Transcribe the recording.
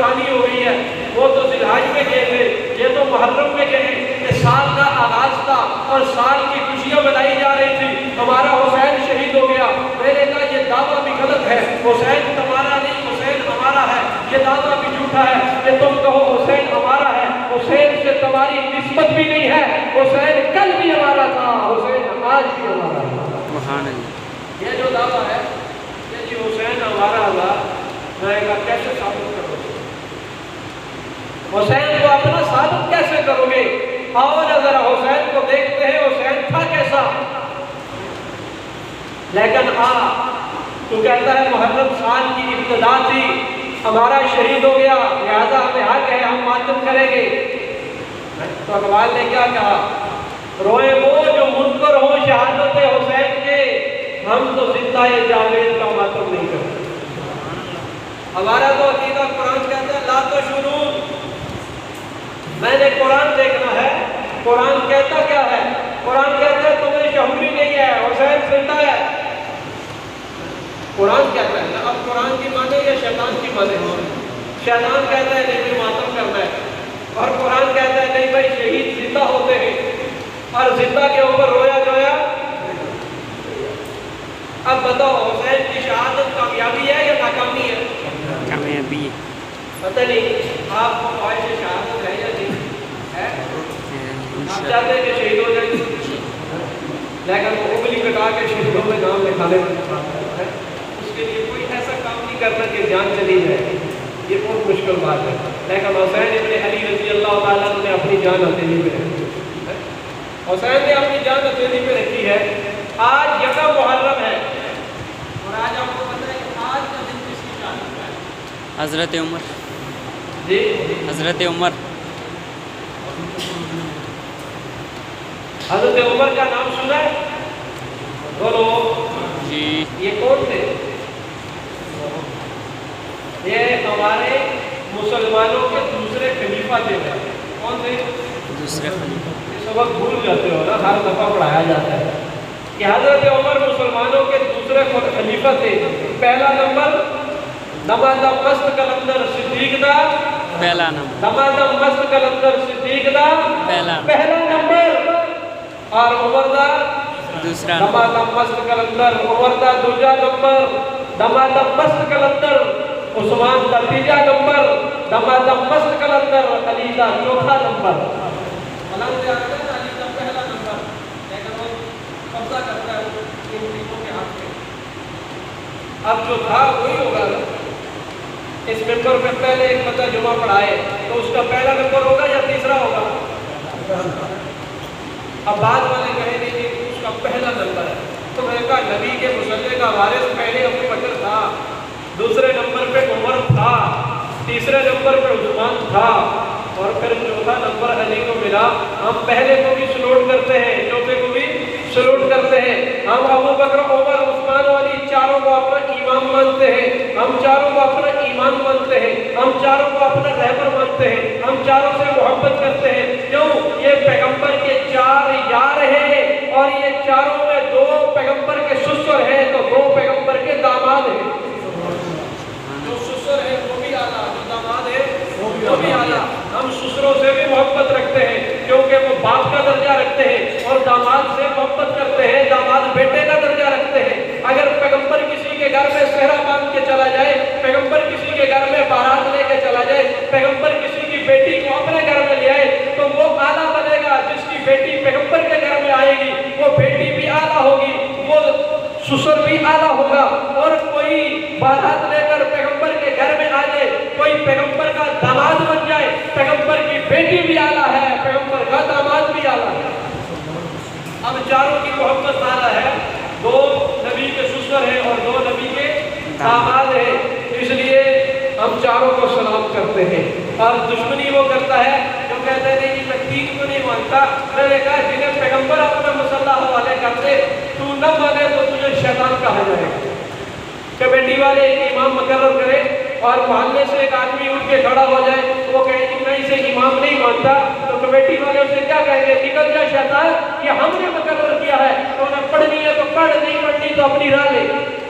آسانی ہو گئی ہے، وہ تو ذوالحج میں گئے تھے، یہ تو محرم میں گئے کہ سال کا آغاز تھا اور سال کی خوشیاں منائی جا رہی تھی، ہمارا حسین شہید ہو گیا۔ میں نے کہا یہ دعویٰ بھی غلط ہے، حسین تمہارا نہیں حسین ہمارا ہے، یہ دعویٰ بھی جھوٹا ہے کہ تم کہو حسین ہمارا ہے، حسین سے تمہاری نسبت بھی نہیں ہے، حسین کل بھی ہمارا تھا، حسین آج بھی ہمارا ہے۔ سبحان اللہ۔ یہ جو دعویٰ ہے کہ جی حسین ہمارا تھا، میں کہا کیسے ثابت کرو گے؟ حسین کو اپنا ثابت کیسے کرو گے؟ اور ذرا حسین کو دیکھتے ہیں حسین تھا کیسا؟ لیکن تو کہتا ہے محرم سال کی ابتدا تھی، ہمارا شہید ہو گیا لہذا ہمیں حق ہے ہم ماتم کریں گے۔ تو اقبال نے کیا کہا؟ روئے وہ جو منکر ہو شہادت حسین کے، ہم تو زندہ جاوید کا ماتم نہیں کرتے۔ ہمارا تو عقیدہ قرآن کہتا ہے لا تشعرون، میں نے قرآن دیکھنا ہے، قرآن کہتا کیا ہے؟ قرآن کہتا ہے تمہیں شعور ہی نہیں ہے، حسین زندہ ہے۔ قرآن کہتا ہے نا، اب قرآن کی مانے یا شیطان کی مانے؟ شیطان کہتا ہے نہیں بھی ماتم کرنا ہے، اور قرآن کہتا ہے نہیں بھائی شہید زندہ ہوتے ہیں اور زندہ کے اوپر رویا جویا۔ اب بتاؤ حسین کی شہادت کامیابی ہے یا ناکامی ہے؟ کامیابی ہے۔ پتہ نہیں آپ کو خواہش شہادت ہے یا نہیں ہے؟ آپ چاہتے ہیں کہ شہید ہو جائیں، لیکن وہ انگلی کٹا کے شہیدوں میں نام لکھا لیں، اس کے لیے کوئی ایسا کام نہیں کرنا کہ جان چلی جائے، یہ بہت مشکل بات ہے۔ لیکن حسین ابن علی رضی اللہ تعالیٰ نے اپنی جان ہتھیلی پہ رکھی ہے، حسین نے اپنی جان ہتھیلی پہ رکھی ہے۔ آج یکم محرم ہے اور آج آپ کو پتہ ہے کہ آج کا دن کس کی شہادت کا ہے؟ حضرت عمر، جی حضرت عمر۔ حضرت عمر کا نام سنا ہے؟ بولو جی۔ یہ کون تھے؟ یہ ہمارے مسلمانوں کے دوسرے خلیفہ تھے۔ کون تھے؟ دوسرے خلیفہ۔ یہ سبق بھول جاتے ہو نا، ہر دفعہ پڑھایا جاتا ہے کہ حضرت عمر مسلمانوں کے دوسرے خلیفہ تھے۔ پہلا نمبر نمازہ مست کلندر صدیق دا، پہلا نمبر۔ نمازہ مست کلندر صدیق دا پہلا نمبر، اور عمر دا دوسرا نمبر۔ نمازہ مست کلندر عمر دا دوجا نمبر، نمازہ مست کلندر عثمان دا تیجا نمبر، نمازہ مست کلندر علی دا چوتھا نمبر۔ علی دا پہلا نمبر، لیکن وہ قبضہ کرتا ہے ان تینوں کے ہاتھ میں۔ اب جو تھا وہی ہوگا نا، اس ممبر پہ پہلے ایک بندہ جمعہ پڑھائے تو اس کا پہلا نمبر ہوگا یا تیسرا ہوگا؟ اب بعد والے کہیں نہیں کہ اس کا پہلا نمبر ہے، تو میں نے کہا نبی کے مصلی کا وارث پہلے ابو بکر تھا، دوسرے نمبر پہ عمر تھا، تیسرے نمبر پہ عثمان تھا، اور پھر چوتھا نمبر علی کو ملا۔ ہم پہلے کو بھی سلوٹ کرتے ہیں، چوتھے کو بھی سلوٹ کرتے ہیں۔ ہم ابو بکر عمر عثمان و علی چاروں کو اپنا امام مانتے ہیں، ہم چاروں کو اپنا ایمان مانتے ہیں، ہم چاروں کو اپنا رہبر مانتے ہیں، ہم چاروں سے محبت کرتے ہیں۔ کیوں؟ یہ پیغمبر کے چار یار ہیں، اور یہ چاروں میں دو پیغمبر کے سسر ہیں تو دو پیغمبر کے داماد ہیں۔ جو سسر ہے وہ بھی اعلیٰ، جو داماد ہے وہ بھی اعلیٰ۔ ہم سسروں سے بھی محبت رکھتے ہیں کیونکہ وہ باپ کا درجہ رکھتے ہیں، اور داماد سے محبت کرتے ہیں، داماد بیٹے کا درجہ رکھتے ہیں۔ اگر پیغمبر کسی کے گھر میں صحرا باندھ کے چلا جائے، پیغمبر کسی کے گھر میں بارات لے کے چلا جائے، پیغمبر کسی کی بیٹی کو اپنے گھر میں لے آئے تو وہ اعلیٰ بنے گا۔ جس کی بیٹی پیغمبر کے گھر میں آئے گی وہ بیٹی بھی اعلیٰ ہوگی، وہ سسر بھی اعلیٰ ہوگا۔ اور کوئی بارات لے کر پیغمبر کے گھر میں آ جائے، کوئی پیغمبر کا داماد بن جائے، پیغمبر کی بیٹی بھی اعلیٰ ہے، پیغمبر کا داماد بھی اعلیٰ ہے۔ اب چاروں کی محبت اعلیٰ ہے، دو نبی کے سسر ہیں اور دو نبی کے داماد ہیں، اس لیے ہم چاروں کو سلام کرتے ہیں۔ اور دشمنی وہ کرتا ہے جو کہتے ہیں نہیں میں تین کو نہیں مانتا۔ میں نے کہا جنہیں پیغمبر اپنا مسلح حوالے کرتے تو نہ مانے تو تجھے شیطان کہا جائے گا۔ کمیٹی والے ایک امام مقرر کرے اور محلے سے ایک آدمی اٹھ کے کھڑا ہو جائے، وہ کہے کہ میں اسے امام نہیں مانتا، تو کمیٹی والے اسے کیا کہیں گے؟ نکل جا شیطان، یہ ہم نے مقرر کیا ہے، تو انہیں پڑھنی ہے تو پڑھ، نہیں پڑھنی تو اپنی راہ لے۔